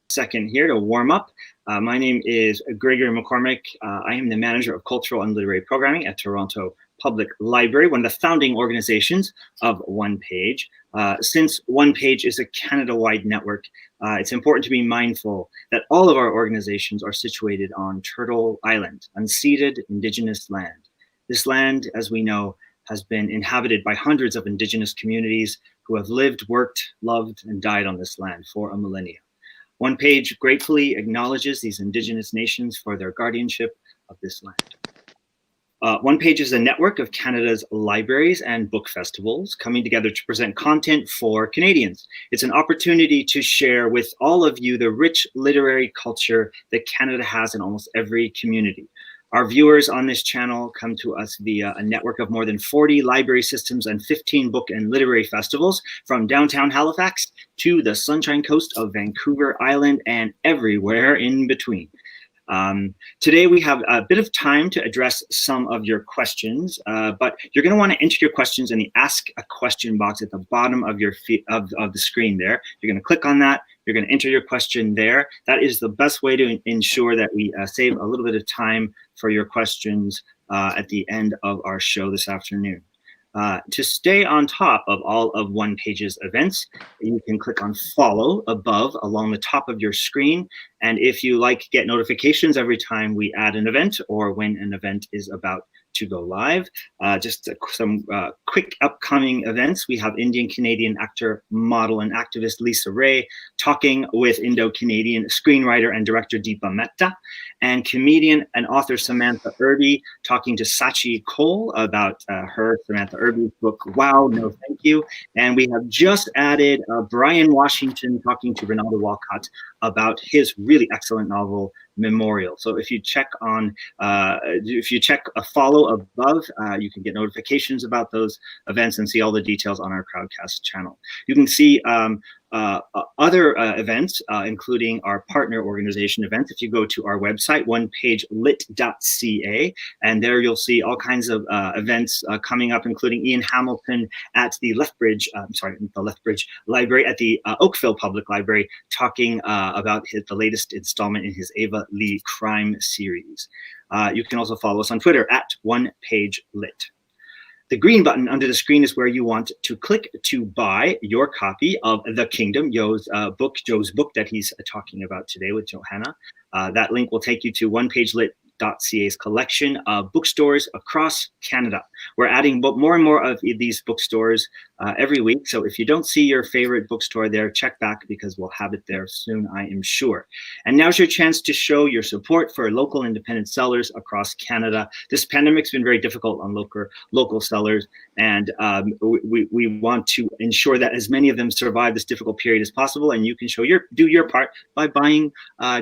second here to warm up. My name is Gregory McCormick. I am the manager of cultural and literary programming at Toronto Public Library, one of the founding organizations of One Page. Since One Page is a Canada-wide network, it's important to be mindful that all of our organizations are situated on Turtle Island, unceded Indigenous land. This land, as we know, has been inhabited by hundreds of Indigenous communities who have lived, worked, loved, and died on this land for a millennia. One Page gratefully acknowledges these Indigenous nations for their guardianship of this land. One Page is a network of Canada's libraries and book festivals coming together to present content for Canadians. It's an opportunity to share with all of you the rich literary culture that Canada has in almost every community. Our viewers on this channel come to us via a network of more than 40 library systems and 15 book and literary festivals from downtown Halifax to the Sunshine Coast of Vancouver Island and everywhere in between. Today we have a bit of time to address some of your questions, but you're going to want to enter your questions in the Ask a Question box at the bottom of your of the screen there. You're going to click on that. You're going to enter your question there. That is the best way to ensure that we save a little bit of time for your questions at the end of our show this afternoon. To stay on top of all of One Page's events, you can click on follow above along the top of your screen. And if you like, get notifications every time we add an event or when an event is about to go live. Just some quick upcoming events. We have Indian Canadian actor, model, and activist Lisa Ray talking with Indo-Canadian screenwriter and director Deepa Mehta, and comedian and author Samantha Irby talking to Sachi Cole about her Samantha Irby's book, Wow, No Thank You. And we have just added Brian Washington talking to Ronaldo Walcott about his really excellent novel, Memorial. So if you check on, if you check a follow above, you can get notifications about those events and see all the details on our Crowdcast channel. You can see other events, including our partner organization events. If you go to our website, onepagelit.ca, and there you'll see all kinds of events coming up, including Ian Hamilton at the Lethbridge Library at the Oakville Public Library, talking about the latest installment in his Ava Lee crime series. You can also follow us on Twitter at OnePageLit. The green button under the screen is where you want to click to buy your copy of The Kingdom, Jo's book that he's talking about today with Johanna. That link will take you to OnePageLit.ca's collection of bookstores across Canada. We're adding more and more of these bookstores every week. So if you don't see your favorite bookstore there, check back because we'll have it there soon, I am sure. And now's your chance to show your support for local independent sellers across Canada. This pandemic's been very difficult on local sellers, and we want to ensure that as many of them survive this difficult period as possible. And you can do your part by buying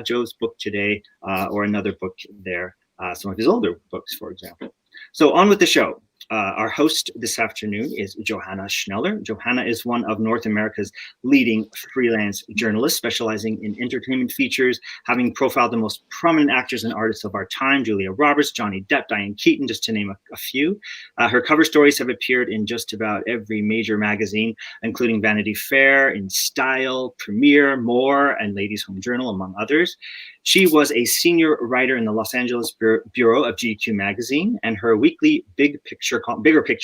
Joe's book today or another book there, some of his older books, for example. So on with the show. Our host this afternoon is Johanna Schneller. Johanna is one of North America's leading freelance journalists, specializing in entertainment features, having profiled the most prominent actors and artists of our time: Julia Roberts, Johnny Depp, Diane Keaton, just to name a few. Her cover stories have appeared in just about every major magazine, including Vanity Fair, In Style, Premiere, More, and Ladies' Home Journal, among others. She was a senior writer in the Los Angeles Bureau of GQ magazine, and her weekly bigger picture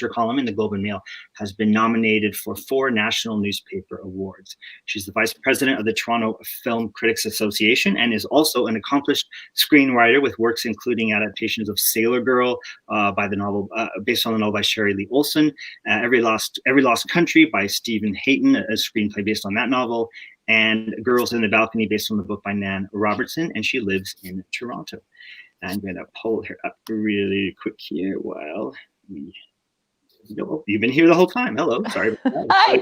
column in the Globe and Mail has been nominated for 4 national newspaper awards. She's the vice president of the Toronto Film Critics Association and is also an accomplished screenwriter with works including adaptations of Sailor Girl based on the novel by Sherry Lee Olsen, Every Lost Country by Stephen Hayton, a screenplay based on that novel, and Girls in the Balcony based on the book by Nan Robertson, and she lives in Toronto. I'm going to pull her up really quick here while we... You've been here the whole time. Hello. Sorry about that. Hi.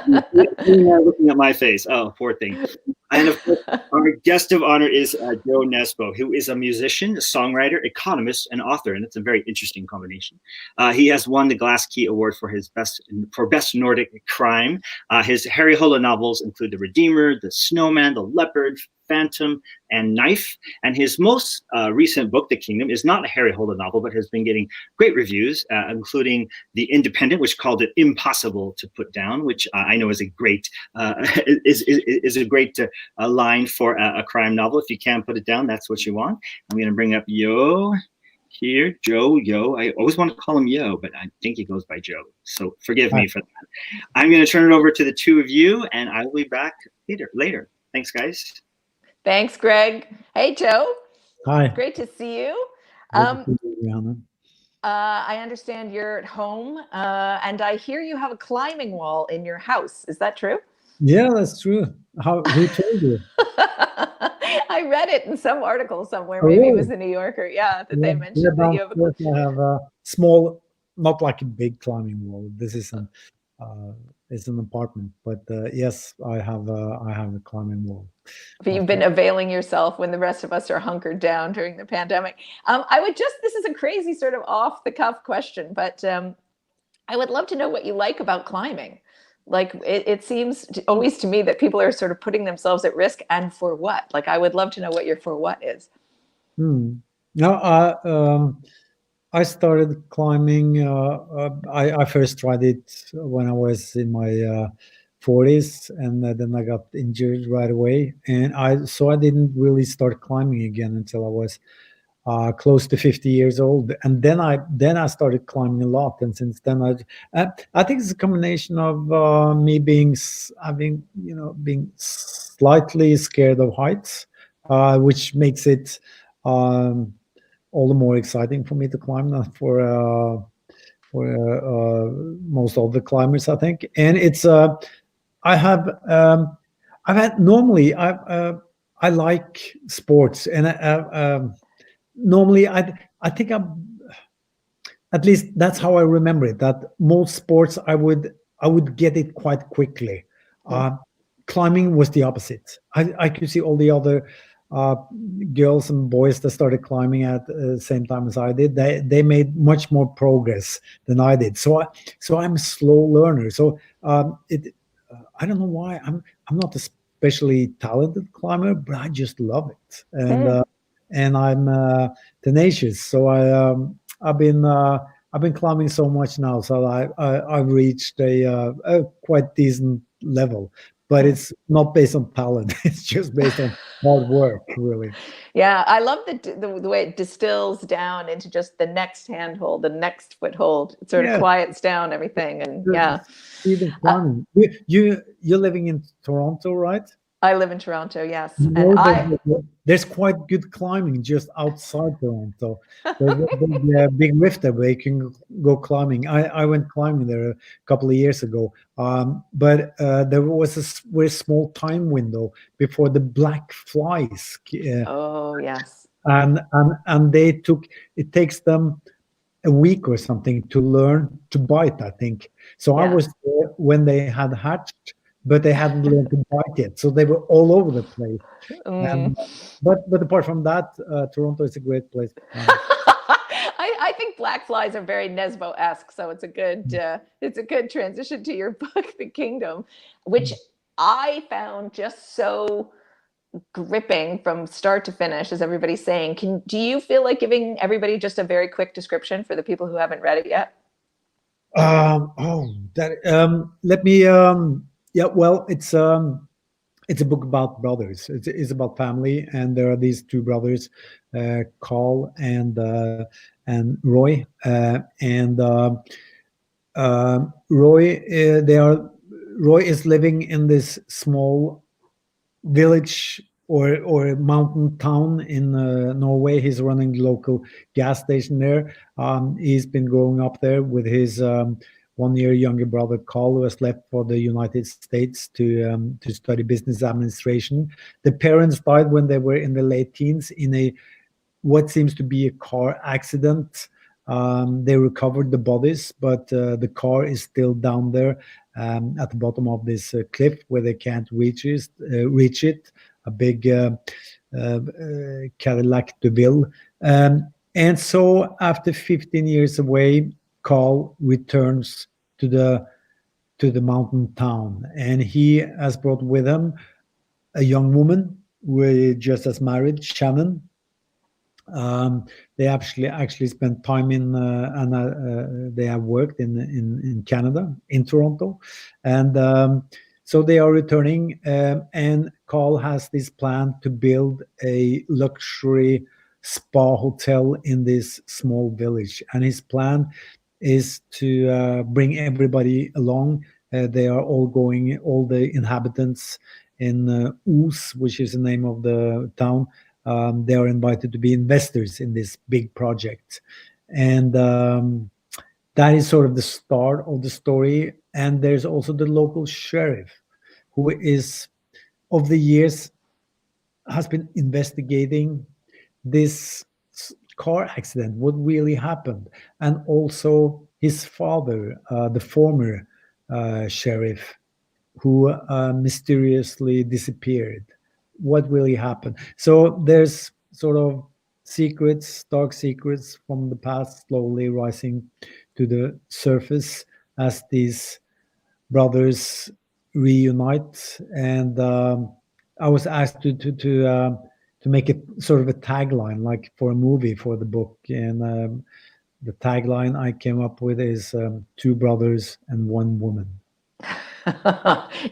Looking at my face. Oh, poor thing. And of course, our guest of honor is Jo Nesb, who is a musician, a songwriter, economist, and author, and it's a very interesting combination. He has won the Glass Key Award for Best Nordic Crime. His Harry Hole novels include The Redeemer, The Snowman, The Leopard, Phantom and Knife. And his most recent book, The Kingdom, is not a Harry Holden novel, but has been getting great reviews, including The Independent, which called it impossible to put down, which I know is a great is a great line for a crime novel. If you can't put it down, that's what you want. I'm going to bring up Yo here, Yo. I always want to call him Yo, but I think he goes by Joe. So forgive me for that. I'm going to turn it over to the two of you, and I will be back later. Thanks, guys. Thanks, Greg. Hey, Joe. Hi. Great to see you. I understand you're at home, and I hear you have a climbing wall in your house. Is that true? Yeah, that's true. Who told you? I read it in some article somewhere. Maybe it was the New Yorker. Yeah, that they mentioned that you have I have a small, not like a big climbing wall. This is it's an apartment, but yes, I have a climbing wall. But you've been availing yourself when the rest of us are hunkered down during the pandemic. This is a crazy sort of off the cuff question, but I would love to know what you like about climbing. Like it seems always to me that people are sort of putting themselves at risk, and for what? Like I would love to know what your for what is. No, I started climbing. I first tried it when I was in my 40s, and then I got injured right away, and I didn't really start climbing again until I was close to 50 years old, and then I started climbing a lot, and since then I think it's a combination of me being slightly scared of heights, which makes it all the more exciting for me to climb than for most of the climbers, I think. And it's I like sports, and normally I think at least that's how I remember it, that most sports I would get it quite quickly. Climbing was the opposite. I could see all the other girls and boys that started climbing at the same time as I did. They made much more progress than I did. So I'm a slow learner. So I don't know why I'm not especially talented climber, but I just love it, and I'm tenacious. So I've been climbing so much now, so I've reached a quite decent level. But it's not based on talent; it's just based on hard work, really. Yeah, I love the way it distills down into just the next handhold, the next foothold. It sort of quiets down everything, and Even climbing. You're living in Toronto, right? I live in Toronto, yes. There's quite good climbing just outside Toronto. There's a big rift there where you can go climbing. I went climbing there a couple of years ago, but there was a very small time window before the black flies. Oh yes. And it takes them a week or something to learn to bite, I think. So I was there when they had hatched, but they hadn't learned to bite yet. So they were all over the place. But apart from that, Toronto is a great place. I think black flies are very Nesbo-esque, so it's a good transition to your book, The Kingdom, which I found just so gripping from start to finish, as everybody's saying. Do you feel like giving everybody just a very quick description for the people who haven't read it yet? Let me. Yeah, well, it's a book about brothers. It's about family, and there are these two brothers, Carl and Roy, Roy is living in this small village or mountain town in Norway. He's running the local gas station there. He's been growing up there with his 1 year younger brother Carl, who has left for the United States to study business administration. The parents died when they were in the late teens in what seems to be a car accident. They recovered the bodies, but the car is still down there at the bottom of this cliff where they can't reach it. A big Cadillac DeVille. And so after 15 years away, Carl returns to the mountain town, and he has brought with him a young woman we just as married, Shannon. They actually spent time in and they have worked in Canada, in Toronto, and so they are returning. And Carl has this plan to build a luxury spa hotel in this small village, and his plan is to bring everybody along. They are all going, all the inhabitants in Oos, which is the name of the town. They are invited to be investors in this big project. And that is sort of the start of the story. And there's also the local sheriff, who is, of the years, has been investigating this car accident, what really happened. And also his father, the former sheriff, who mysteriously disappeared. What really happened? So there's sort of secrets, dark secrets from the past slowly rising to the surface as these brothers reunite. And I was asked to make it sort of a tagline, like for a movie for the book. And the tagline I came up with is two brothers and one woman.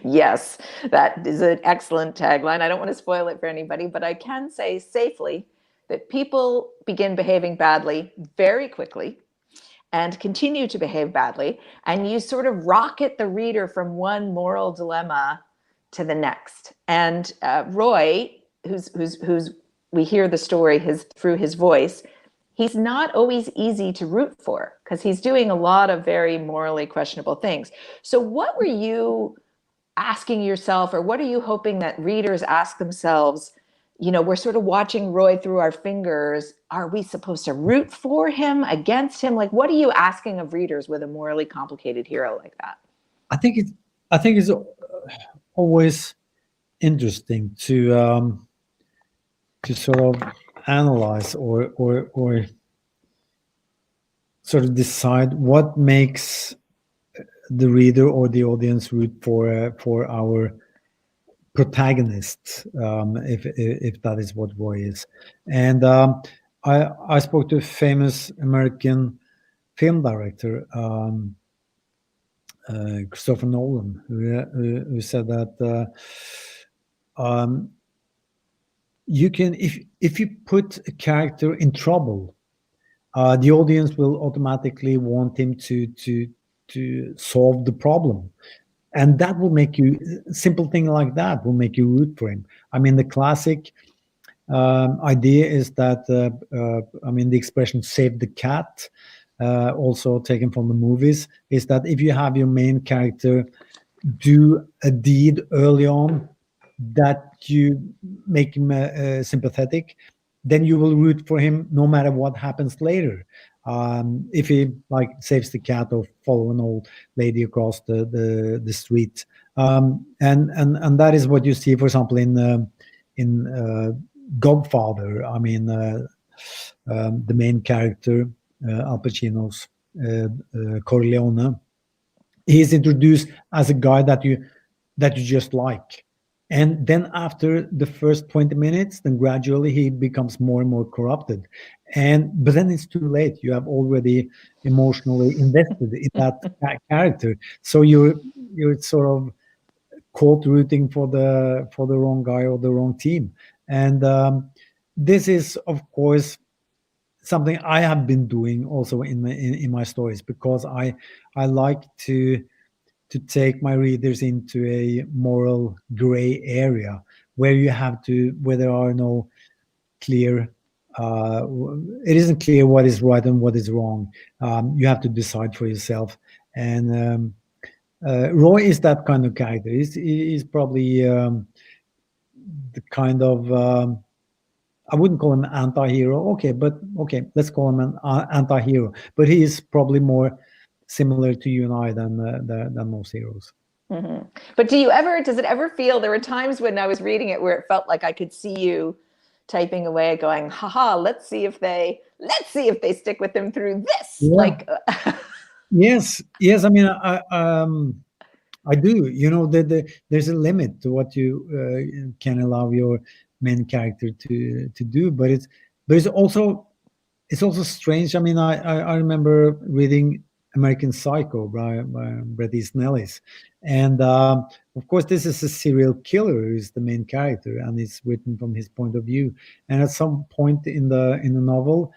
Yes, that is an excellent tagline. I don't want to spoil it for anybody, but I can say safely that people begin behaving badly very quickly and continue to behave badly. And you sort of rocket the reader from one moral dilemma to the next. And Roy, who's we hear the story through his voice, he's not always easy to root for because he's doing a lot of very morally questionable things. So what were you asking yourself, or what are you hoping that readers ask themselves? You know, we're sort of watching Roy through our fingers. Are we supposed to root for him, against him? Like, what are you asking of readers with a morally complicated hero like that? I think it's always interesting to sort of analyze or sort of decide what makes the reader or the audience root for our protagonist, if that is what Roy is. And I spoke to a famous American film director, Christopher Nolan, who said that you can, if you put a character in trouble, the audience will automatically want him to solve the problem. And that will make you, simple thing like that will make you root for him. I mean, the classic idea is that, the expression save the cat, also taken from the movies, is that if you have your main character do a deed early on that you make him sympathetic, then you will root for him no matter what happens later. If he like saves the cat or follow an old lady across the street, and that is what you see, for example, in Godfather. I mean, the main character, Al Pacino's Corleone, he is introduced as a guy that you just like. And then after the first 20 minutes, then gradually he becomes more and more corrupted. But then it's too late. You have already emotionally invested in that character. So you're sort of caught rooting for the wrong guy or the wrong team. And this is, of course, something I have been doing also in my stories, because I like to take my readers into a moral gray area where there are no clear, it isn't clear what is right and what is wrong. You have to decide for yourself. And Roy is that kind of character. He's probably the kind of, I wouldn't call him an anti-hero. Okay, let's call him an anti-hero. But he is probably more similar to you and I than most heroes. Mm-hmm. But does it ever feel, there were times when I was reading it where it felt like I could see you typing away going, haha, let's see if they stick with him through this. Yeah. Like yes. I mean, I do. You know, there's a limit to what you can allow your main character to do. But it's also strange. I mean, I remember reading American Psycho by Bret Easton Ellis, and of course, this is a serial killer who's the main character, and it's written from his point of view. And at some point in the novel,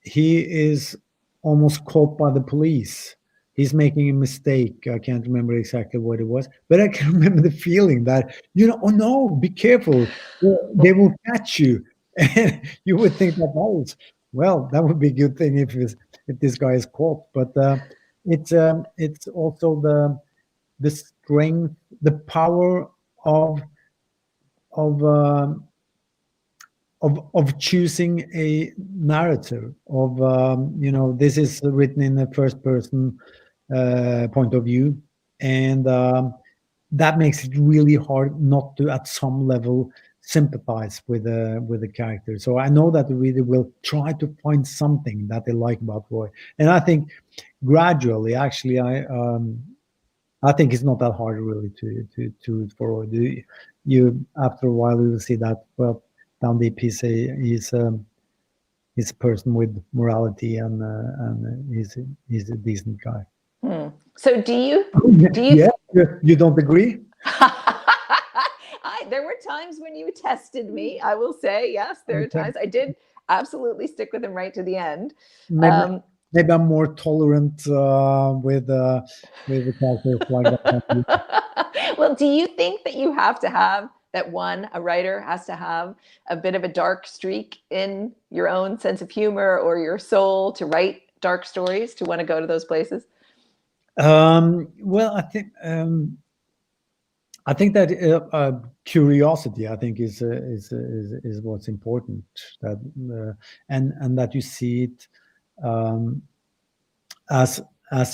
he is almost caught by the police. He's making a mistake. I can't remember exactly what it was, but I can remember the feeling that, oh no, be careful. They will catch you. And you would think that was, well, that would be a good thing if this guy is caught. But it's also the strength, the power of of um, of choosing a narrative of this is written in the first person point of view, and that makes it really hard not to at some level sympathize with the character. So I know that the reader will try to find something that they like about Roy, and I think gradually, actually, I think it's not that hard really to root for Roy. You after a while you will see that, well, down deep he's a person with morality, and he's a decent guy. So do you Yeah, you don't agree? There were times when you tested me. I will say, yes, there are times I did absolutely stick with him right to the end. Maybe I'm more tolerant with the characters like that. Well, do you think that you have to have a writer has to have a bit of a dark streak in your own sense of humor or your soul to write dark stories, to want to go to those places? Well, I think that curiosity, I think, is what's important. That and that you see it as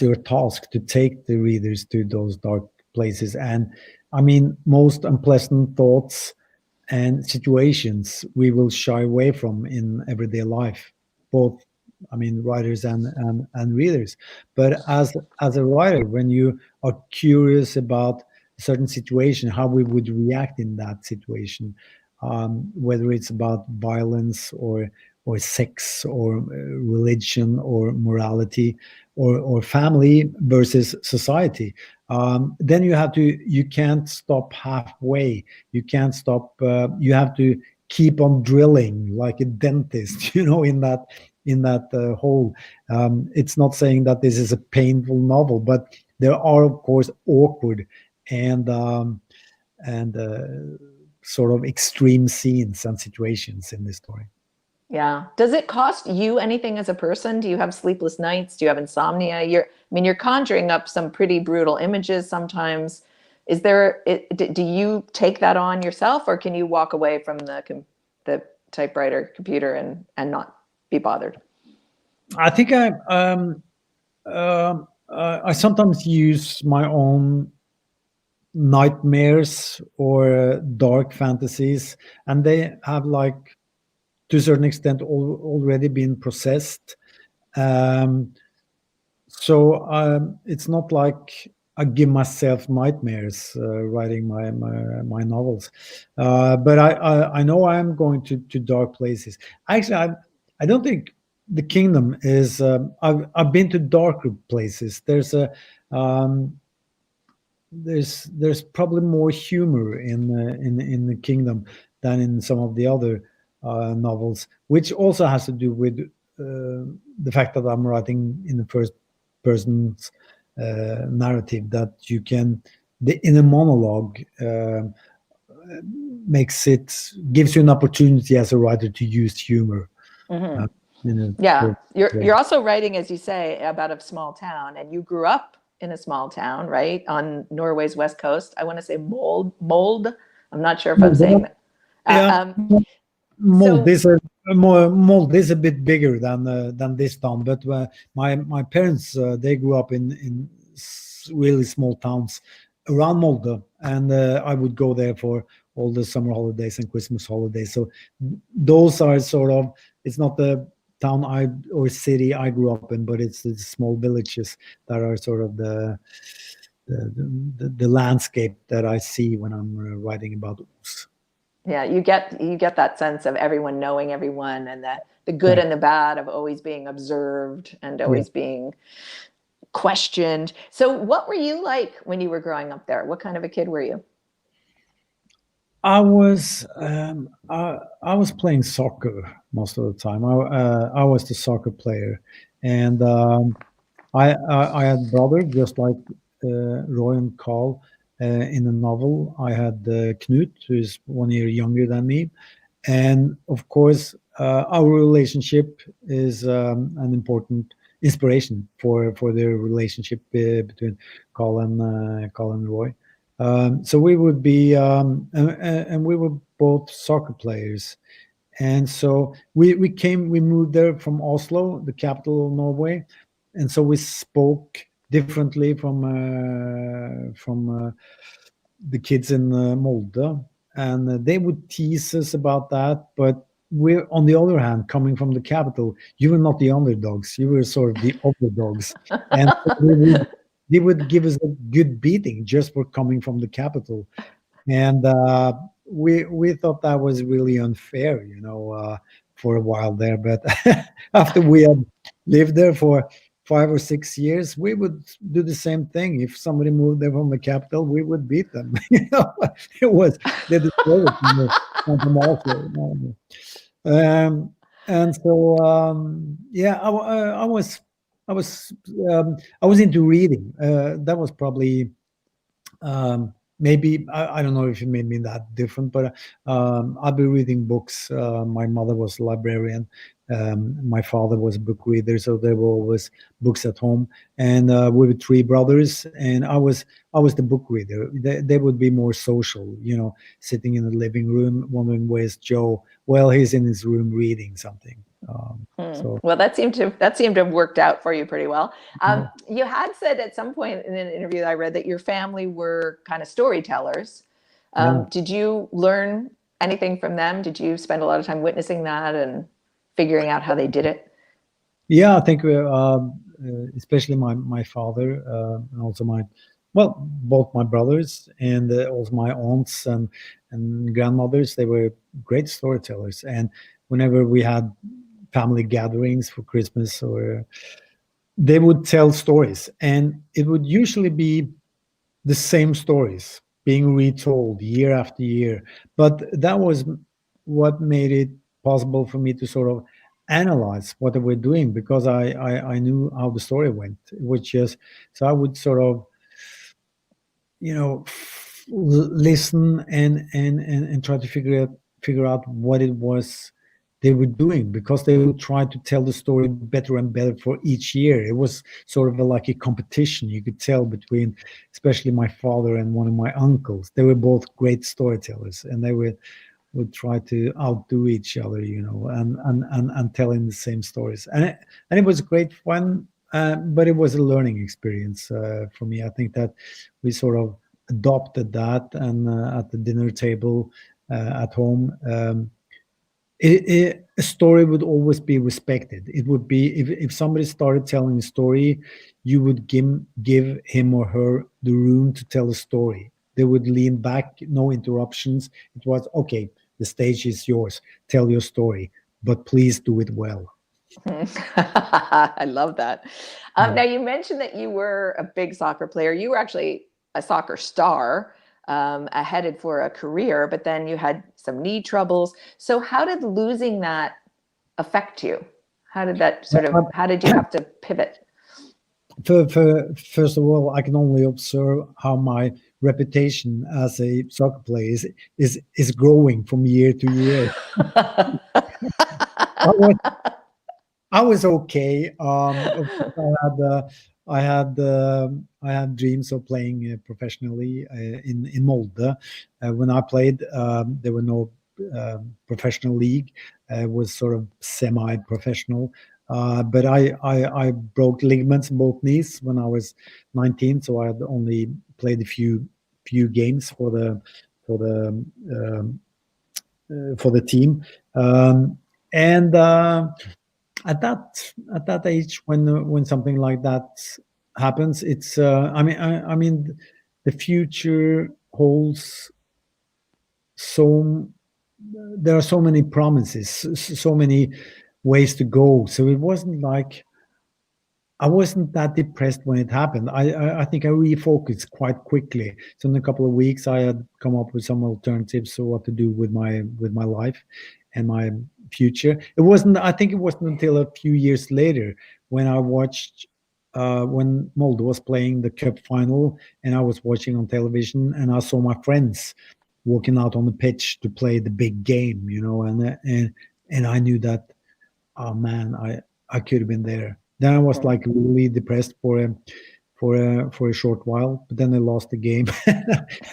your task to take the readers to those dark places. And I mean, most unpleasant thoughts and situations we will shy away from in everyday life, both, I mean, writers and readers. But as a writer, when you are curious about a certain situation, how we would react in that situation, whether it's about violence or sex or religion or morality or family versus society, then you can't stop halfway. You can't stop. You have to keep on drilling like a dentist, in that hole. It's not saying that this is a painful novel, but there are, of course, awkward and sort of extreme scenes and situations in this story. Yeah. Does it cost you anything as a person? Do you have sleepless nights? Do you have insomnia? You're conjuring up some pretty brutal images sometimes. Do you take that on yourself, or can you walk away from the typewriter computer and not be bothered? I think I sometimes use my own nightmares or dark fantasies, and they have, like, to a certain extent already been processed. So it's not like I give myself nightmares writing my novels, but I know I'm going to dark places. Actually, I don't think the kingdom is. I've been to darker places. There's probably more humor in the kingdom than in some of the other novels, which also has to do with the fact that I'm writing in the first person's narrative, that the inner monologue gives you an opportunity as a writer to use humor. Yeah, you're also writing, as you say, about a small town, and you grew up in a small town, right, on Norway's west coast. I want to say Mold. I'm not sure if I'm saying that. Yeah. Mold is a bit bigger than this town, but my parents they grew up in really small towns around Molde, and I would go there for all the summer holidays and Christmas holidays. So those are sort of, it's not the town or city I grew up in, but it's the small villages that are sort of the landscape that I see when I'm writing about Os. Yeah, you get that sense of everyone knowing everyone, and the good Right. and the bad of always being observed and Yeah. always being questioned. So what were you like when you were growing up there? What kind of a kid were you? I was playing soccer most of the time. I was the soccer player, and I had brothers just like Roy and Carl in the novel. I had Knut, who is 1 year younger than me, and of course, our relationship is an important inspiration for the relationship between Carl and Roy. So we would be, and we were both soccer players, and so we moved there from Oslo, the capital of Norway, and so we spoke differently from the kids in Molde, and they would tease us about that. But we're, on the other hand, coming from the capital, you were not the underdogs; you were sort of the overdogs, and they would give us a good beating just for coming from the capital. And we thought that was really unfair, for a while there. But after we had lived there for 5 or 6 years, we would do the same thing. If somebody moved there from the capital, we would beat them. It was they deserved it from Oslo. Um, and so yeah, I was I was into reading. That was probably maybe I don't know if it made me that different, but I'd be reading books. My mother was a librarian. My father was a book reader, so there were always books at home. And we were three brothers, and I was the book reader. They would be more social, sitting in the living room, wondering where's Joe. Well, he's in his room reading something. So Well, that seemed to have worked out for you pretty well. You had said at some point in an interview that I read that your family were kind of storytellers. yeah. Did you learn anything from them? Did you spend a lot of time witnessing that and figuring out how they did it? Yeah, I think especially my father and also both my brothers and also my aunts and grandmothers. They were great storytellers, and whenever we had family gatherings for Christmas, or they would tell stories, and it would usually be the same stories being retold year after year. But that was what made it possible for me to sort of analyze what they were doing, because I knew how the story went, which is, so I would sort of, listen and try to figure out what it was they were doing, because they would try to tell the story better and better for each year. It was sort of like a competition, you could tell, between especially my father and one of my uncles. They were both great storytellers, and they would try to outdo each other, and telling the same stories. And it was great fun, but it was a learning experience for me. I think that we sort of adopted that, and at the dinner table at home, a story would always be respected. It would be, if somebody started telling a story, you would give him or her the room to tell a story. They would lean back, no interruptions. It was, okay, the stage is yours. Tell your story, but please do it well. I love that. Now, you mentioned that you were a big soccer player. You were actually a soccer star, headed for a career, but then you had some knee troubles. So how did losing that affect you? How did that how did you have to pivot? First of all, I can only observe how my reputation as a soccer player is growing from year to year. I was okay. I had I had dreams of playing professionally in Molde. When I played, there were no professional league. It was sort of semi-professional. But I broke ligaments in both knees when I was 19, so I had only played a few games for the um, for the team. And at that age, when something like that happens, it's I mean, the future holds so there are so many promises, so many ways to go. So it wasn't like I wasn't that depressed when it happened. I think I refocused quite quickly. So in a couple of weeks, I had come up with some alternatives to what to do with my life and my future. It wasn't. I think it wasn't until a few years later when I watched when Molde was playing the cup final, and I was watching on television, and I saw my friends walking out on the pitch to play the big game, and I knew that, oh man, I could have been there. Then I was like really depressed for a short while, but then I lost the game, and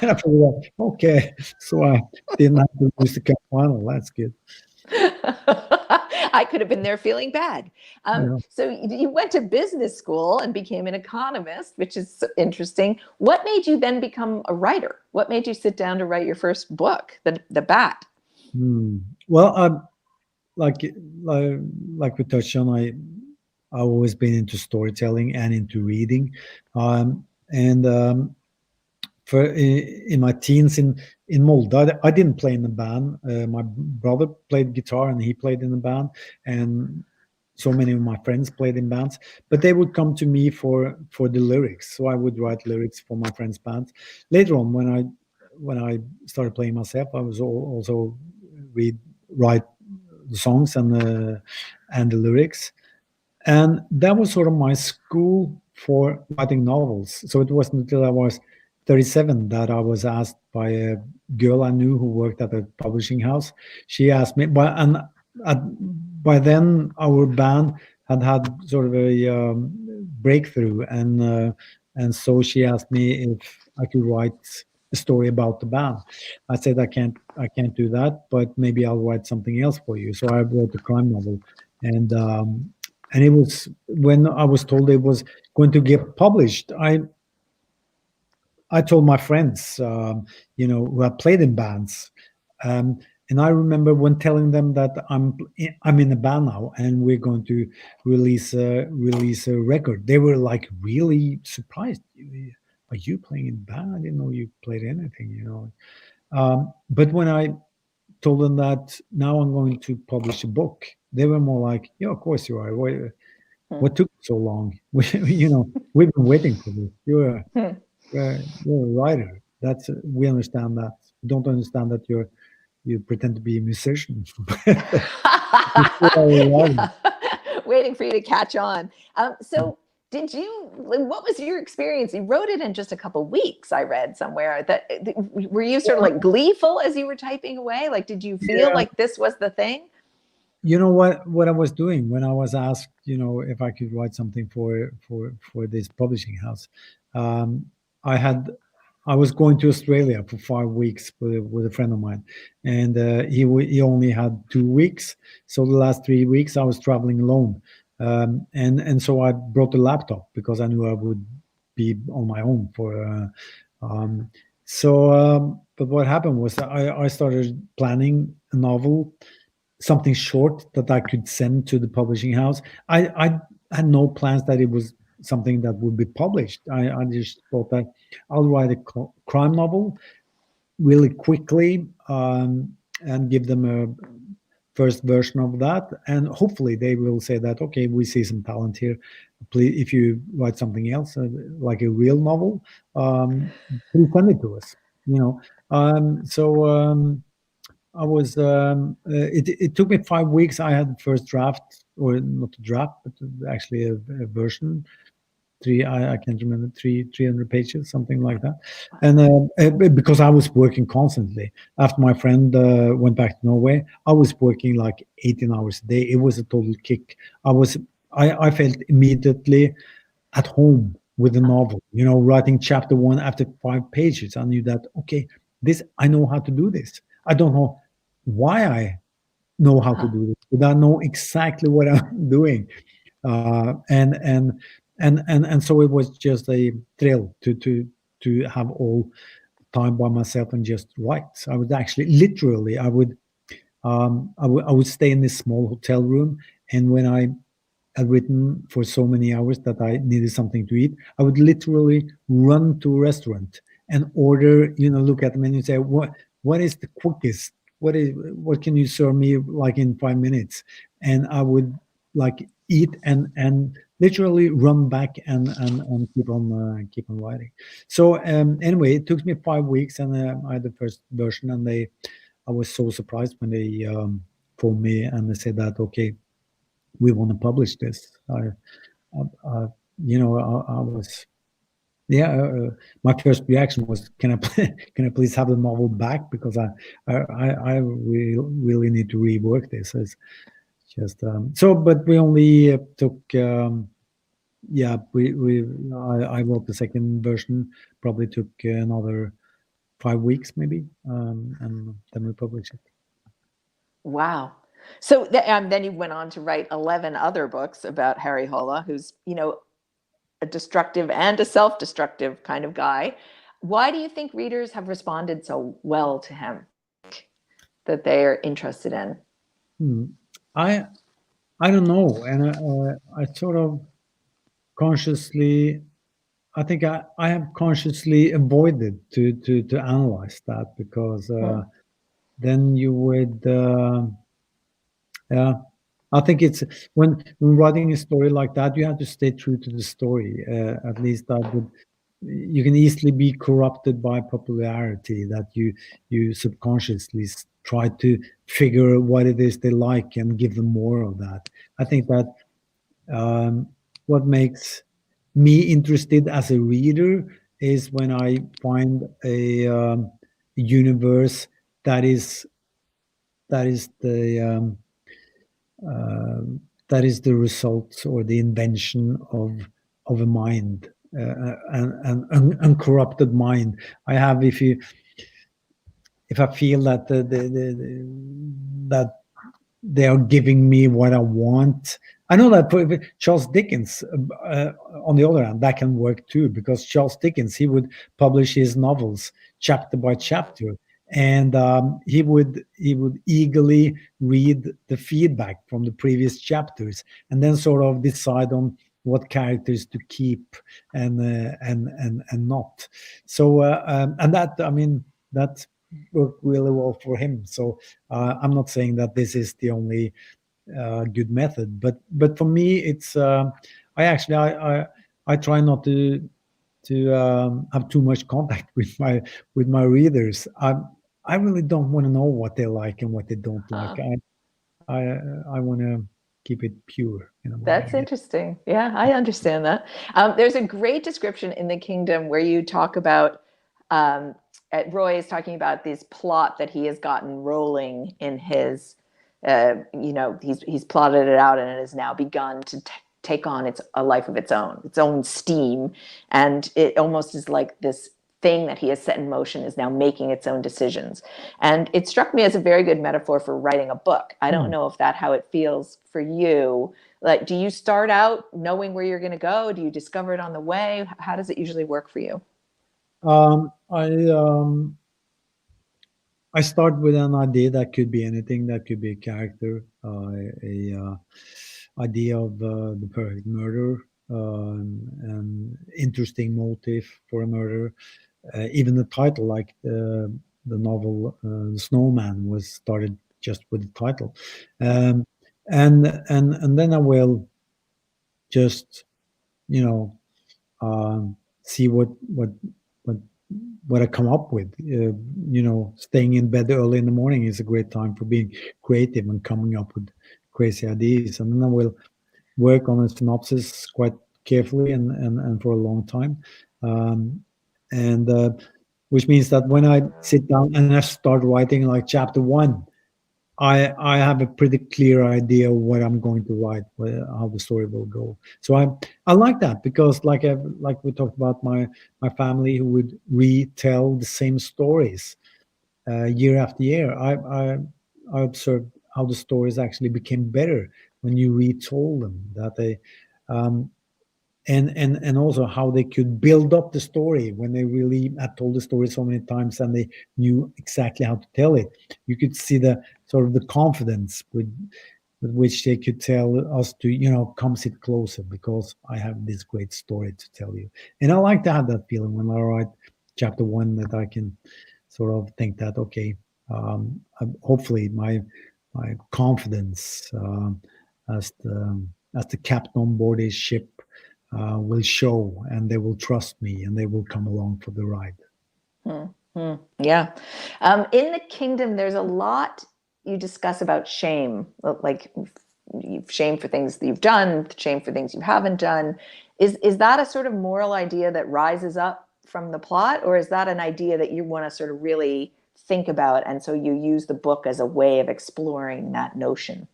I thought, okay, so I didn't have to lose the cup final. That's good. I could have been there feeling bad. Yeah. So you went to business school and became an economist, which is interesting. What made you then become a writer? What made you sit down to write your first book, The Bat? Well, like we touched on, I've always been into storytelling and into reading, and for in my teens in Molde, I didn't play in the band. My brother played guitar and he played in the band, and so many of my friends played in bands. But they would come to me for the lyrics, so I would write lyrics for my friends' bands. Later on, when I started playing myself, I was also write the songs and the lyrics. And that was sort of my school for writing novels. So it wasn't until I was 37 that I was asked by a girl I knew who worked at a publishing house. She asked me, by then our band had sort of a breakthrough, and so she asked me if I could write a story about the band. I said I can't do that, but maybe I'll write something else for you. So I wrote a crime novel, and it was when I was told it was going to get published. I told my friends, who had played in bands, and I remember when telling them that I'm in a band now and we're going to release a record. They were like really surprised. Are you playing in a band? I didn't know you played anything. But when I told them that now I'm going to publish a book, they were more like, "Yeah, of course you are. What took so long? We've been waiting for this. You're a writer. We understand that. We don't understand that you pretend to be a musician." Waiting for you to catch on. So what was your experience? You wrote it in just a couple weeks, I read somewhere. Were you sort of like gleeful as you were typing away? Like, did you feel like this was the thing? You know what I was doing when I was asked, if I could write something for this publishing house. I was going to Australia for 5 weeks with a friend of mine, and he only had 2 weeks. So the last 3 weeks I was traveling alone, and so I brought a laptop because I knew I would be on my own for. But what happened was I started planning a novel, something short that I could send to the publishing house. I had no plans that it was something that would be published. I just thought that I'll write a crime novel really quickly, and give them a first version of that, and hopefully they will say that, okay, we see some talent here. Please, if you write something else, like a real novel, please send it to us. I was. It took me 5 weeks. I had the first draft, or not a draft, but actually a version. I can't remember, 300 pages, something like that. And because I was working constantly after my friend went back to Norway, I was working like 18 hours a day. It was a total kick. I felt immediately at home with the novel. Writing chapter 1 after 5 pages, I knew that, okay, I know how to do this. I don't know why I know how to do this, but I know exactly what I'm doing, and so it was just a thrill to have all time by myself and just write. I would actually literally I would stay in this small hotel room, and when I had written for so many hours that I needed something to eat, I would literally run to a restaurant and order, look at the menu and say, what is the quickest what can you serve me like in 5 minutes? And I would like eat and literally run back and keep on writing. So anyway, it took me 5 weeks, and I had the first version, and I was so surprised when they phoned me and they said that, okay, we want to publish this. I I was, yeah. My first reaction was, can can I please have the novel back, because I really need to rework this. It's just so, but we only took. Yeah, I wrote the second version. Probably took another 5 weeks, maybe, and then we published it. Wow. So then you went on to write 11 other books about Harry Hola, who's, a destructive and a self-destructive kind of guy. Why do you think readers have responded so well to him, that they are interested in? I don't know, and I sort of consciously, I think I have consciously avoided to analyze that, because then you would, yeah. I think it's when writing a story like that, you have to stay true to the story. At least I would. You can easily be corrupted by popularity, that you subconsciously try to figure what it is they like and give them more of that. I think that what makes me interested as a reader is when I find a universe that is the that is the result or the invention of a mind, an uncorrupted mind. I have, if I feel that that they are giving me what I want. I know that for Charles Dickens, on the other hand, that can work too, because Charles Dickens, he would publish his novels chapter by chapter, and he would eagerly read the feedback from the previous chapters, and then sort of decide on what characters to keep and not. So and that, I mean, that worked really well for him. So I'm not saying that this is the only good method, but for me, it's I try not to have too much contact with my readers. I really don't want to know what they like and what they don't like. I want to keep it pure in a way. That's interesting. Yeah, I understand that. There's a great description in The Kingdom where you talk about, Roy is talking about this plot that he has gotten rolling in his, he's plotted it out, and it has now begun to take on a life of its own steam. And it almost is like this thing that he has set in motion is now making its own decisions. And it struck me as a very good metaphor for writing a book. I don't know if that's how it feels for you. Like, do you start out knowing where you're going to go? Do you discover it on the way? How does it usually work for you? I start with an idea that could be anything. That could be a character, a idea of the perfect murder, an interesting motive for a murder. Even the title, like the novel The Snowman, was started just with the title, and then I will just, see what I come up with. Staying in bed early in the morning is a great time for being creative and coming up with crazy ideas. And then I will work on a synopsis quite carefully and for a long time. And which means that when I sit down and I start writing like chapter 1, I have a pretty clear idea of what I'm going to write, how the story will go. So I like that, because like we talked about my family who would retell the same stories year after year. I observed how the stories actually became better when you retold them. That they and also how they could build up the story when they really had told the story so many times and they knew exactly how to tell it. You could see the sort of the confidence with which they could tell us to, come sit closer, because I have this great story to tell you. And I like to have that feeling when I write chapter 1, that I can sort of think that, okay, hopefully my confidence as the captain on board his ship will show, and they will trust me, and they will come along for the ride. Yeah. In the kingdom, there's a lot you discuss about shame, like shame for things that you've done, shame for things you haven't done. Is that a sort of moral idea that rises up from the plot, or is that an idea that you want to sort of really think about, and so you use the book as a way of exploring that notion?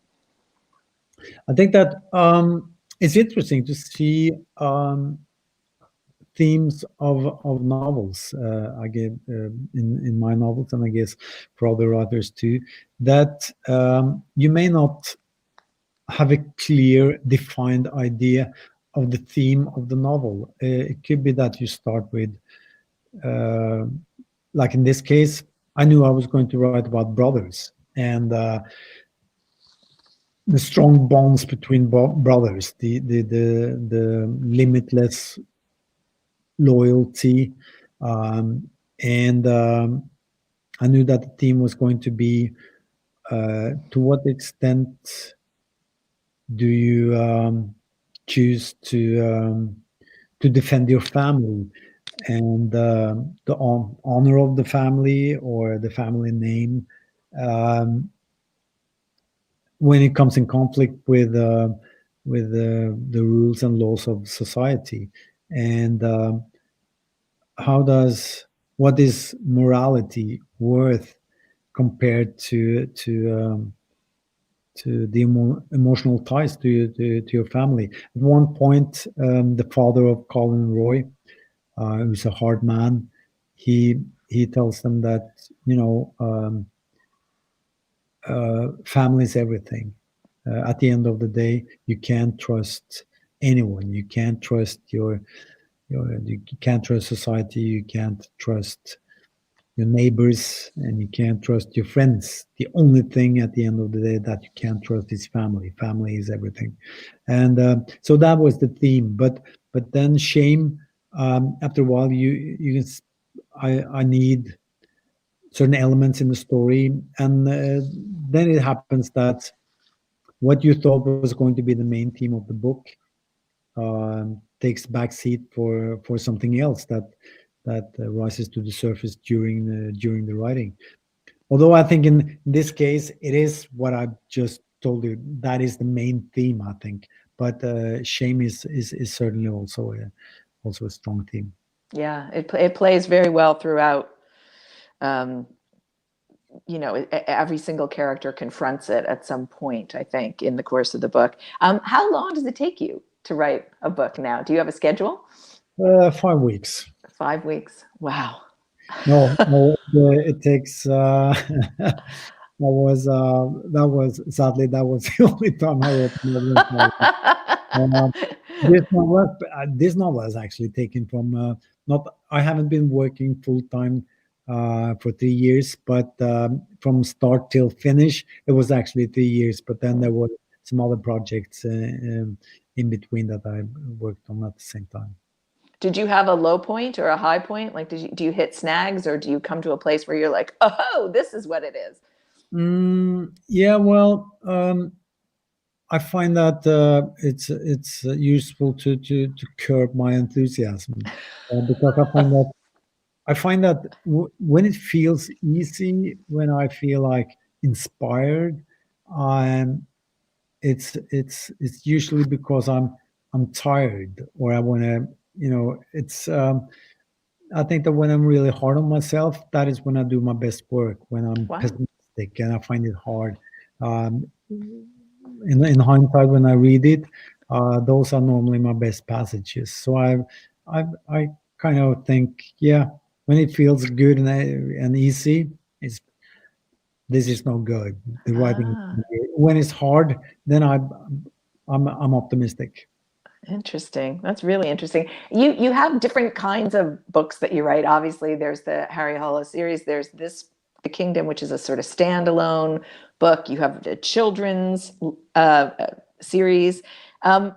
I think that it's interesting to see themes of novels. I get in my novels, and I guess for other writers too, that you may not have a clear, defined idea of the theme of the novel. It could be that you start with, like in this case, I knew I was going to write about brothers, and the strong bonds between brothers, the limitless loyalty, and I knew that the theme was going to be to what extent do you choose to defend your family, and the honor of the family, or the family name, when it comes in conflict with the rules and laws of society, and what is morality worth compared to the emotional ties to your family. At one point, the father of Colin Roy, who's a hard man, he tells them that, family is everything. At the end of the day, you can't trust anyone. You can't trust you can't trust society. You can't trust your neighbors, and you can't trust your friends. The only thing at the end of the day that you can't trust is family. Family is everything. And so that was the theme. But then shame, after a while, I need certain elements in the story, and then it happens that what you thought was going to be the main theme of the book takes backseat for something else that rises to the surface during the writing. Although I think in this case it is what I just told you, that is the main theme, I think. But shame is certainly also a strong theme. Yeah, it plays very well throughout. Every single character confronts it at some point, I think, in the course of the book. How long does it take you to write a book now? Do you have a schedule? 5 weeks. 5 weeks. Wow. No, it takes. That was sadly that was the only time I wrote a novel. This novel is actually taken from not. I haven't been working full time for 3 years, but from start till finish, it was actually 3 years. But then there were some other projects in between that I worked on at the same time. Did you have a low point or a high point? Like, do you hit snags, or do you come to a place where you're like, oh, this is what it is? Yeah, well, I find that it's useful to curb my enthusiasm, because I find that when it feels easy, when I feel like inspired, it's usually because I'm tired, or I want to, it's. I think that when I'm really hard on myself, that is when I do my best work. When I'm Wow. pessimistic and I find it hard. In hindsight, when I read it, those are normally my best passages. So I kind of think, yeah, when it feels good and easy, this is no good. The writing. When it's hard, then I'm optimistic. Interesting. That's really interesting. You have different kinds of books that you write. Obviously, there's the Harry Hollis series. There's The Kingdom, which is a sort of standalone book. You have the children's series. How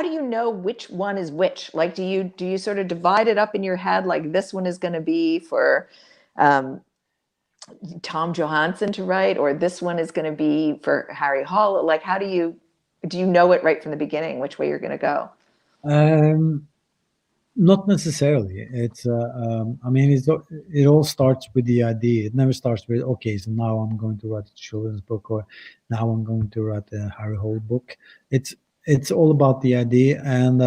do you know which one is which? Like, do you sort of divide it up in your head? Like, this one is going to be for Tom Johansson to write, or this one is going to be for Harry Hall? Like, how do you know it right from the beginning which way you're going to go? Not necessarily. I mean, it all starts with the idea. It never starts with, okay, so now I'm going to write a children's book, or now I'm going to write a Harry Hole book. It's all about the idea, and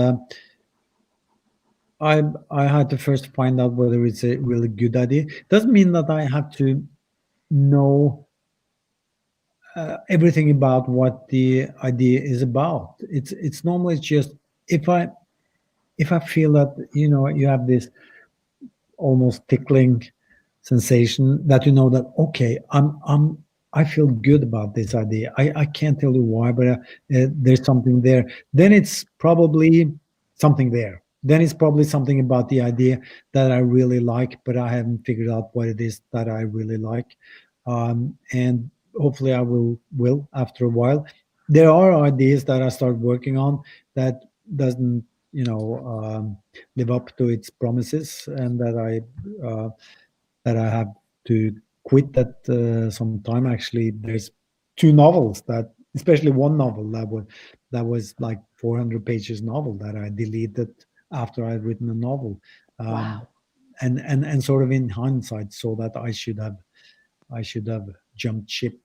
I had to first find out whether it's a really good idea. Doesn't mean that I have to know everything about what the idea is about. It's normally just if I feel that, you know, you have this almost tickling sensation that, you know, that okay, I feel good about this idea. I can't tell you why, but there's something there. Then it's probably something there. Then it's probably something about the idea that I really like, but I haven't figured out what it is that I really like. And hopefully I will after a while. There are ideas that I start working on that doesn't, you know, live up to its promises, and that I have to quit at some time. Actually, there's two novels that, especially one novel that was like 400 pages novel that I deleted after I'd written a novel, Wow. and sort of in hindsight, so that I should have jumped ship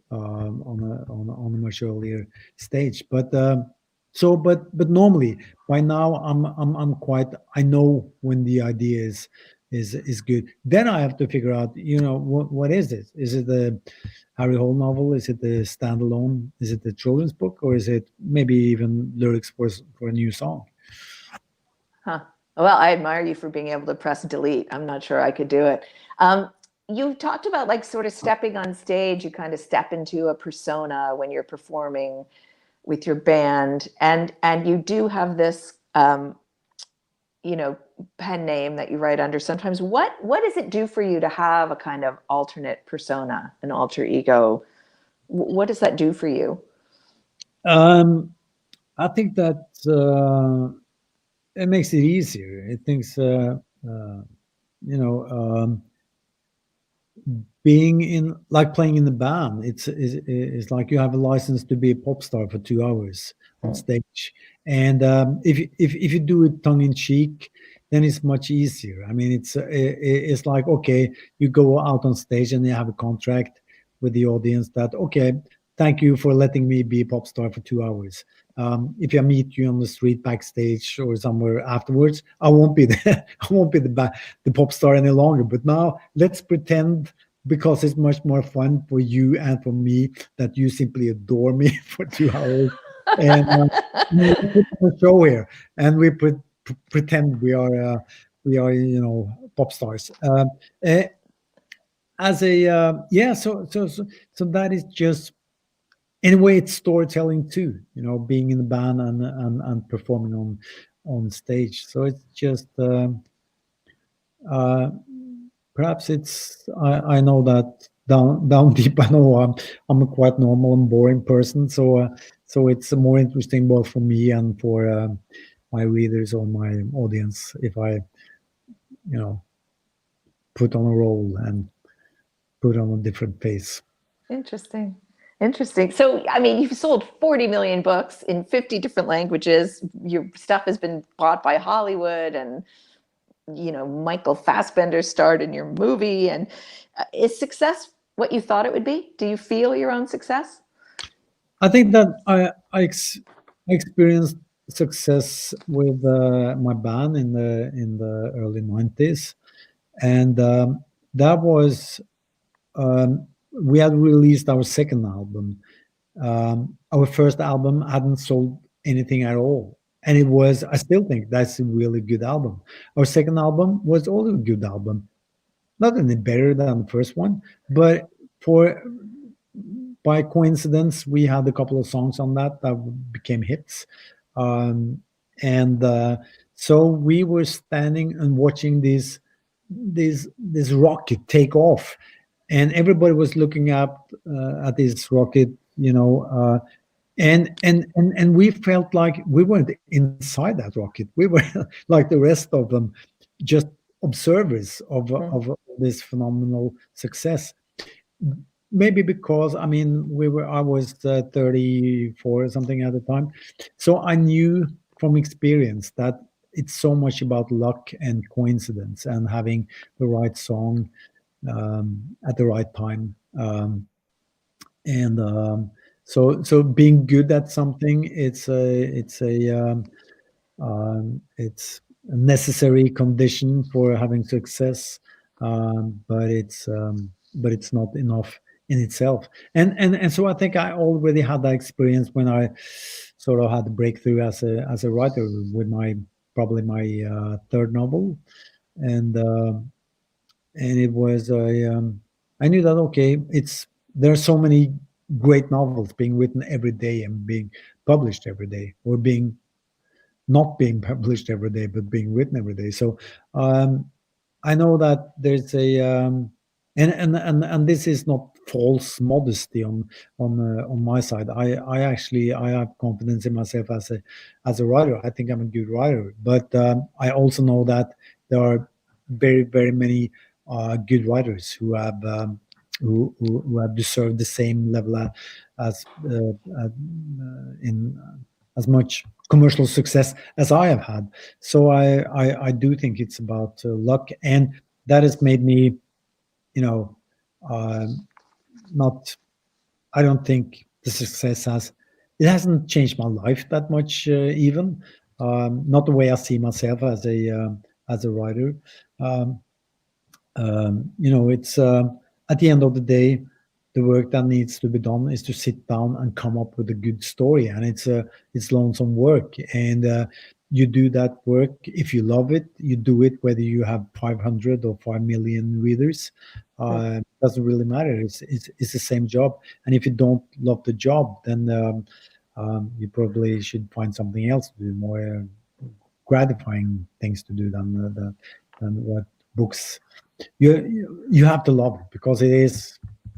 on a much earlier stage. But normally by now I'm quite, I know when the idea is good. Then I have to figure out, you know, what is it? Is it the Harry Hole novel? Is it the standalone? Is it the children's book, or is it maybe even lyrics for a new song? Huh. Well, I admire you for being able to press delete. I'm not sure I could do it. You talked about like sort of stepping on stage. You kind of step into a persona when you're performing with your band, and you do have this, you know, pen name that you write under sometimes. What does it do for you to have a kind of alternate persona, an alter ego? What does that do for you? I think that it makes it easier. It thinks, you know, being in, like playing in the band, it's like you have a license to be a pop star for 2 hours on stage. And if you do it tongue in cheek, then it's much easier. I mean, it's like, okay, you go out on stage and you have a contract with the audience that, okay, thank you for letting me be a pop star for 2 hours. If I meet you on the street, backstage, or somewhere afterwards, I won't be the I won't be the pop star any longer. But now let's pretend, because it's much more fun for you and for me, that you simply adore me for 2 hours, and we put on a show here, and we pretend we are, you know, pop stars. Eh, as a yeah, so that is just, in a way, it's storytelling too, you know, being in the band and performing on stage. So it's just uh, perhaps it's, I know that down deep, I know I'm a quite normal and boring person, so it's more interesting both for me and for my readers or my audience if I, you know, put on a role and put on a different face. Interesting. Interesting. So, I mean, you've sold 40 million books in 50 different languages. Your stuff has been bought by Hollywood, and, you know, Michael Fassbender starred in your movie. And is success what you thought it would be? Do you feel your own success? I think that I experienced success with my band in the early 90s, and that was, we had released our second album. Our first album hadn't sold anything at all, and it was, I still think that's a really good album. Our second album was also a good album, not any better than the first one, but for by coincidence, we had a couple of songs on that became hits. Um, and so we were standing and watching this rocket take off, and everybody was looking up at this rocket, you know, and we felt like we weren't inside that rocket. We were like the rest of them, just observers of this phenomenal success. Maybe because I mean I was 34 or something at the time, so I knew from experience that it's so much about luck and coincidence and having the right song at the right time, and so being good at something, it's a necessary condition for having success, but it's not enough in itself. And so I think I already had that experience when I sort of had the breakthrough as a writer with probably my third novel, and it was I knew that okay, there are so many great novels being written every day and being published every day, or being not being published every day, but being written every day. So I know that there's a and this is not false modesty on my side. I have confidence in myself as a writer. I think I'm a good writer, but I also know that there are very many good writers who have who have deserved the same level as in as much commercial success as I have had. So I do think it's about luck, and that has made me, you know, not. I don't think the success hasn't changed my life that much, even not the way I see myself as a writer. Um, it's at the end of the day, the work that needs to be done is to sit down and come up with a good story, and it's lonesome work, and you do that work if you love it. You do it whether you have 500 or 5 million readers. Doesn't really matter. It's the same job, and if you don't love the job, then you probably should find something else to do, more gratifying things to do than what books. You have to love it, because it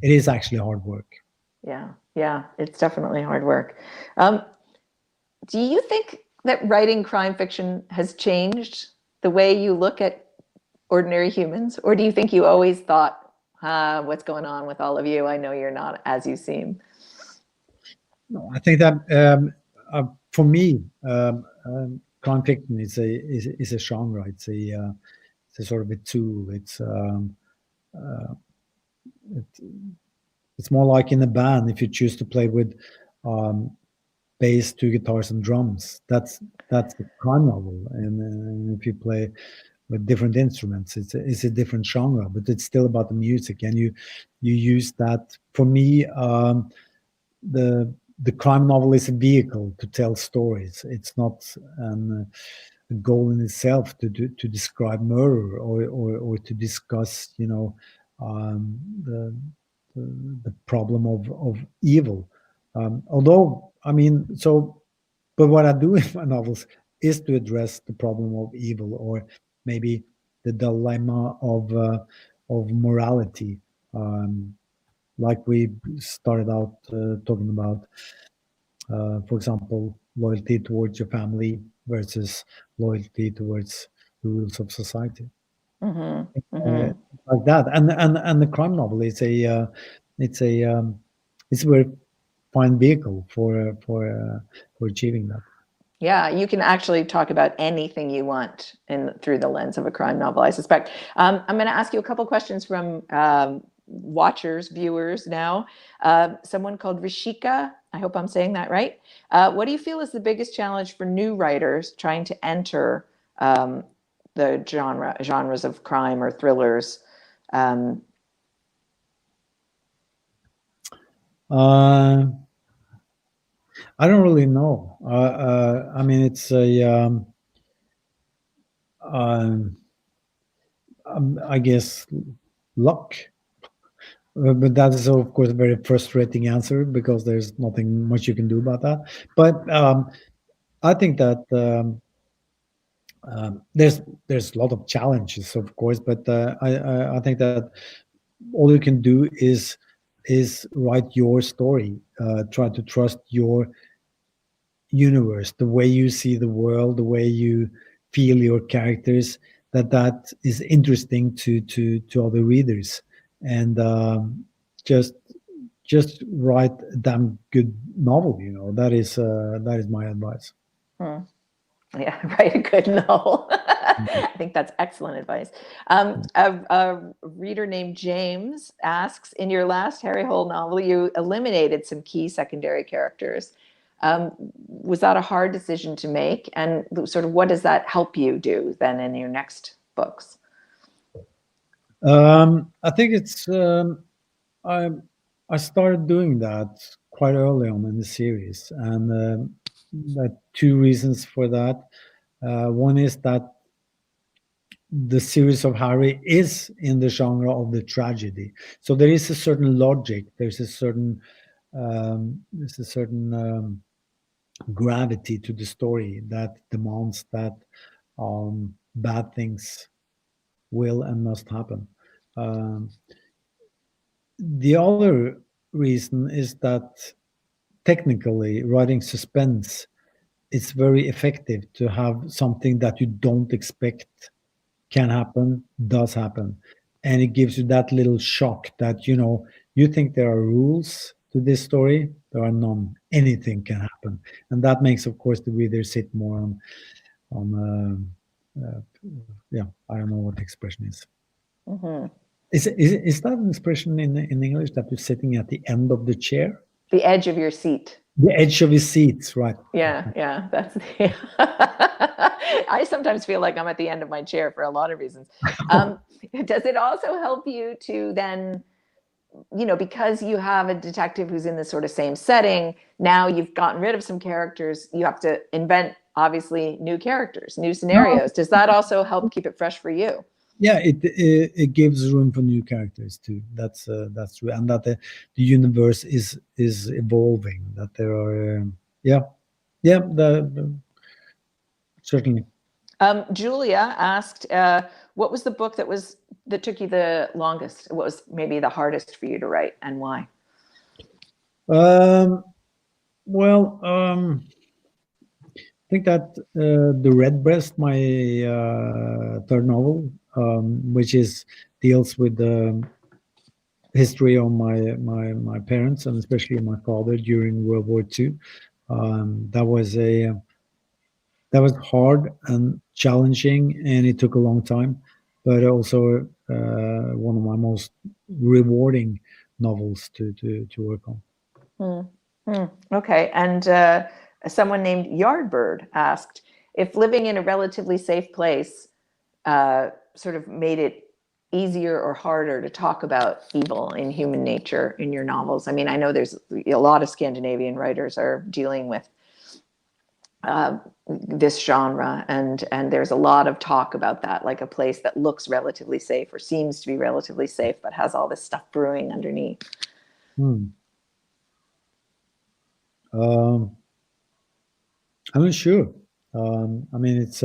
is actually hard work. Yeah, it's definitely hard work. Do you think that writing crime fiction has changed the way you look at ordinary humans, or do you think you always thought, what's going on with all of you? I know you're not as you seem. No, I think that for me, crime fiction is a genre. It's a sort of a tool. It's more like in a band. If you choose to play with bass, two guitars, and drums, that's a crime novel. And if you play with different instruments, it's a different genre, but it's still about the music, and you use that. For me, the crime novel is a vehicle to tell stories. It's not a goal in itself to describe murder or to discuss, the problem of evil. Although, I mean, but what I do in my novels is to address the problem of evil, or maybe the dilemma of morality. Like we started out talking about, for example, loyalty towards your family versus loyalty towards the rules of society. Like that, and the crime novel is it's a very fine vehicle for achieving that. Yeah, you can actually talk about anything you want through the lens of a crime novel, I suspect. I'm going to ask you a couple questions from watchers, viewers now. Someone called Rishika, I hope I'm saying that right. What do you feel is the biggest challenge for new writers trying to enter the genres of crime or thrillers? I don't really know. I mean, it's I guess luck. But that is, of course, a very frustrating answer, because there's nothing much you can do about that. But I think that there's a lot of challenges, of course. But I think that all you can do is write your story. Try to trust your universe, the way you see the world, the way you feel your characters, that is interesting to other readers, and just write a damn good novel. That is my advice. Hmm. Yeah, write a good novel. I think that's excellent advice. A reader named James asks, in your last Harry Hole novel, you eliminated some key secondary characters. Was that a hard decision to make? And sort of what does that help you do then in your next books? I think it's I started doing that quite early on in the series, and there are two reasons for that. One is that the series of Harry is in the genre of the tragedy, so there is a certain logic. There's a certain gravity to the story that demands that bad things will and must happen. The other reason is that technically writing suspense, it's very effective to have something that you don't expect can happen, does happen. And it gives you that little shock that, you think there are rules to this story, there are none. Anything can happen. And that makes, of course, the reader sit more on yeah, I don't know what the expression is. Mm-hmm. Is that an expression in English, that you're sitting at the end of the chair? The edge of your seat. The edge of his seats, right? Yeah, that's. I sometimes feel like I'm at the end of my chair for a lot of reasons. Does it also help you to then, because you have a detective who's in the sort of same setting, now you've gotten rid of some characters, you have to invent, obviously, new characters, new scenarios. Does that also help keep it fresh for you? Yeah, it gives room for new characters too. That's true, and that the universe is evolving. That there are certainly. Julia asked, what was the book that took you the longest? What was maybe the hardest for you to write, and why? I think that The Redbreast, my third novel, which deals with the history of my parents, and especially my father during World War II. That was hard and challenging, and it took a long time, but also one of my most rewarding novels to work on. Okay, and someone named Yardbird asked if living in a relatively safe place sort of made it easier or harder to talk about evil in human nature in your novels. I mean, I know there's a lot of Scandinavian writers are dealing with this genre, and there's a lot of talk about that, like a place that looks relatively safe or seems to be relatively safe, but has all this stuff brewing underneath. I'm not sure. I mean, it's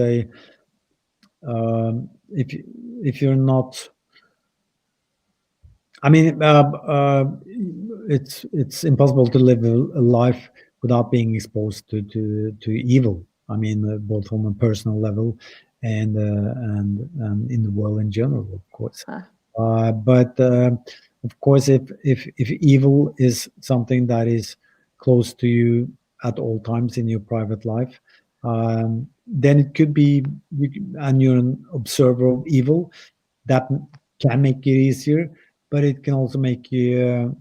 if you're not. I mean, it's impossible to live a life without being exposed to evil. I mean, both on a personal level and in the world in general, of course. But of course, if evil is something that is close to you at all times in your private life, then it could be, and you're an observer of evil, that can make it easier, but it can also make it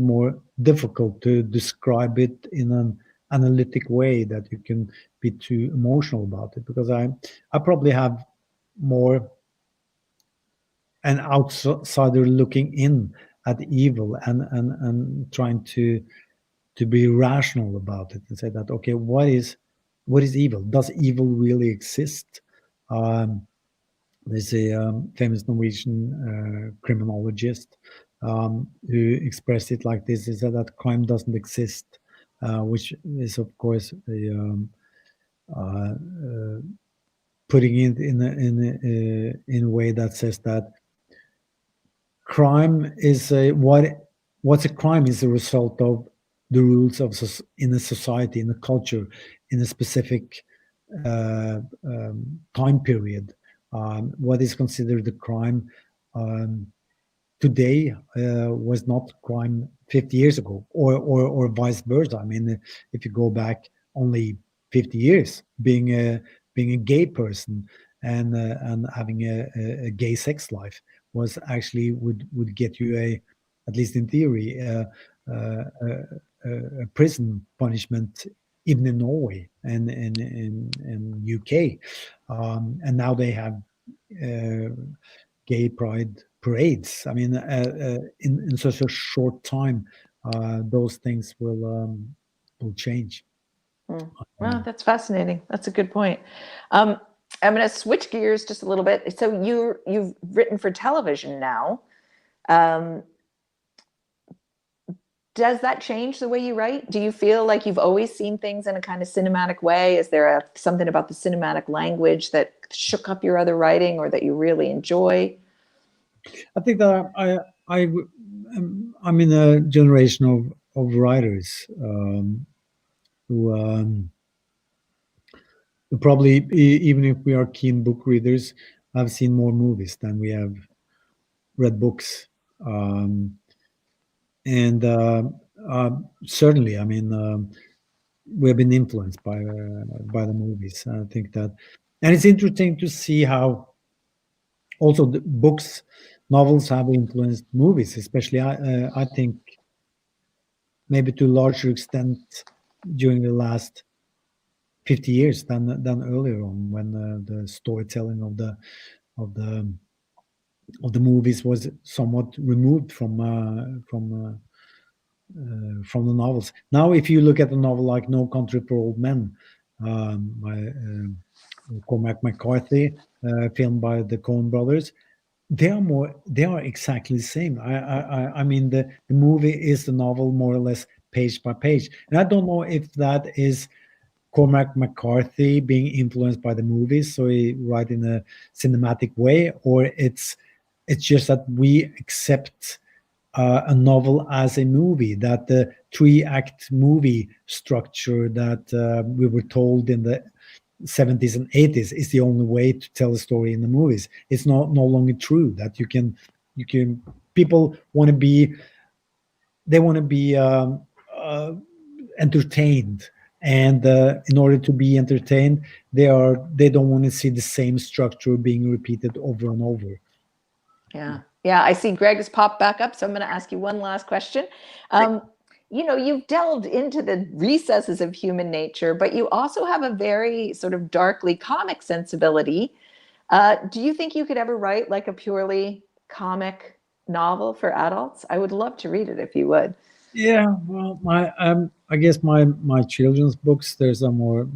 more difficult to describe it in an analytic way, that you can be too emotional about it, because I probably have more an outsider looking in at evil and trying to be rational about it, and say that, okay, what is evil? Does evil really exist? There's a famous Norwegian criminologist who expressed it like this: is that crime doesn't exist, which is, of course, putting it in a way that says that crime is what's a crime is a result of the rules of in a society, in a culture, in a specific time period. What is considered a crime today was not crime 50 years ago, or vice versa. I mean, if you go back only 50 years, being a gay person and having a gay sex life was actually would get you at least in theory, a prison punishment, even in Norway and in UK, and now they have gay pride parades. I mean, in such a short time, those things will change. Well, that's fascinating. That's a good point. I'm going to switch gears just a little bit. So you've written for television now. Does that change the way you write? Do you feel like you've always seen things in a kind of cinematic way? Is there something about the cinematic language that shook up your other writing, or that you really enjoy? I think that I'm in a generation of writers who probably, even if we are keen book readers, have seen more movies than we have read books. And certainly, I mean, we've been influenced by the movies. I think that, and it's interesting to see how also the books, novels have influenced movies, especially. I think maybe to a larger extent during the last 50 years than earlier on, when the storytelling of the movies was somewhat removed from the novels. Now, if you look at a novel like No Country for Old Men, by Cormac McCarthy, filmed by the Coen brothers, they are exactly the same. I mean, the movie is the novel more or less page by page, and I don't know if that is Cormac McCarthy being influenced by the movies, so he write in a cinematic way, or it's just that we accept a novel as a movie, that the 3-act movie structure that we were told in the 70s and 80s is the only way to tell a story in the movies. It's no longer true that you can people want to be entertained, and in order to be entertained, they don't want to see the same structure being repeated over and over. Yeah, I see Greg has popped back up, so I'm going to ask you one last question. You've delved into the recesses of human nature, but you also have a very sort of darkly comic sensibility. Do you think you could ever write like a purely comic novel for adults? I would love to read it if you would. Yeah, well, I guess my children's books, there's a more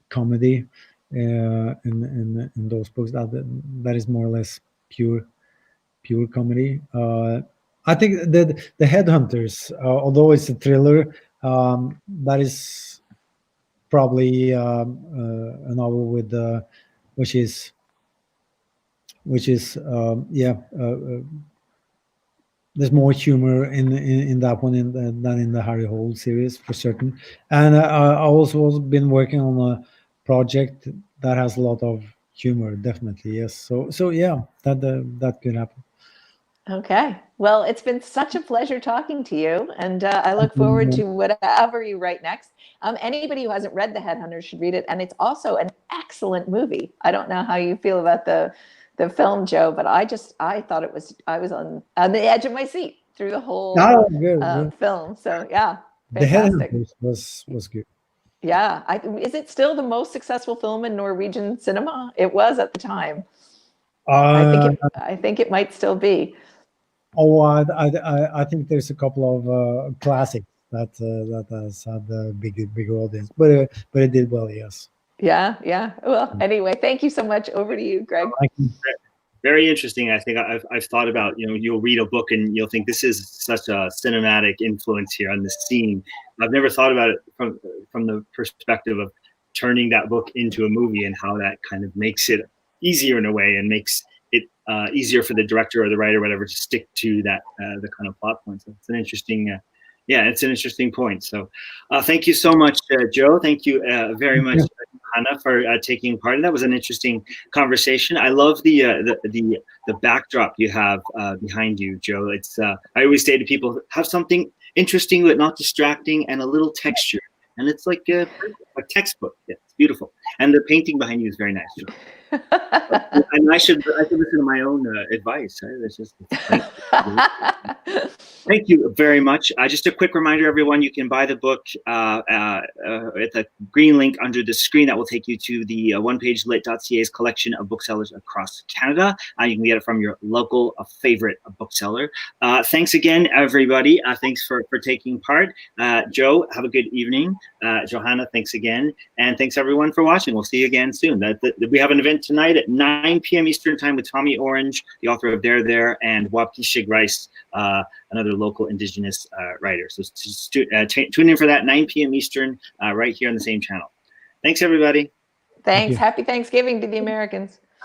comedy in those books. That is more or less pure comedy. I think that the Headhunters, although it's a thriller, that is probably a novel with which is there's more humor in that one than in the Harry Hole series, for certain. And I also been working on a project that has a lot of humor, definitely. Yes. So yeah, that could happen. Okay. Well, it's been such a pleasure talking to you, and I look forward to whatever you write next. Anybody who hasn't read The Headhunters should read it, and it's also an excellent movie. I don't know how you feel about the film, Joe, but I thought I was on the edge of my seat through the whole film. So yeah, fantastic. The Headhunters was good. Yeah. Is it still the most successful film in Norwegian cinema? It was at the time. I think it might still be. Oh, I think there's a couple of classics that has had a bigger audience, but it did well, yes. Yeah. Well, anyway, thank you so much. Over to you, Greg. Very interesting. I think I've thought about, you'll read a book and you'll think this is such a cinematic influence here on this scene. I've never thought about it from the perspective of turning that book into a movie, and how that kind of makes it easier in a way, and makes it easier for the director or the writer or whatever to stick to that the kind of plot points. So it's an interesting it's an interesting point. So thank you so much, Joe. Thank you very much, Johanna, for taking part. That was an interesting conversation. I love the backdrop you have behind you, Jo. It's I always say to people, have something interesting but not distracting, and a little texture, and it's like a textbook. Yeah, it's beautiful, and the painting behind you is very nice, Jo. And I should listen to my own advice. Right? That's just thank you very much. Just a quick reminder, everyone, you can buy the book at the green link under the screen. That will take you to the onepagelit.ca's collection of booksellers across Canada. You can get it from your local favorite bookseller. Thanks again, everybody. Thanks for taking part. Jo, have a good evening. Johanna, thanks again. And thanks, everyone, for watching. We'll see you again soon. We have an event tonight at 9 p.m. Eastern Time with Tommy Orange, the author of There, and Wapishig Rice, another local Indigenous writer. So tune in for that, 9 p.m. Eastern, right here on the same channel. Thanks, everybody. Thanks. Happy Thanksgiving to the Americans.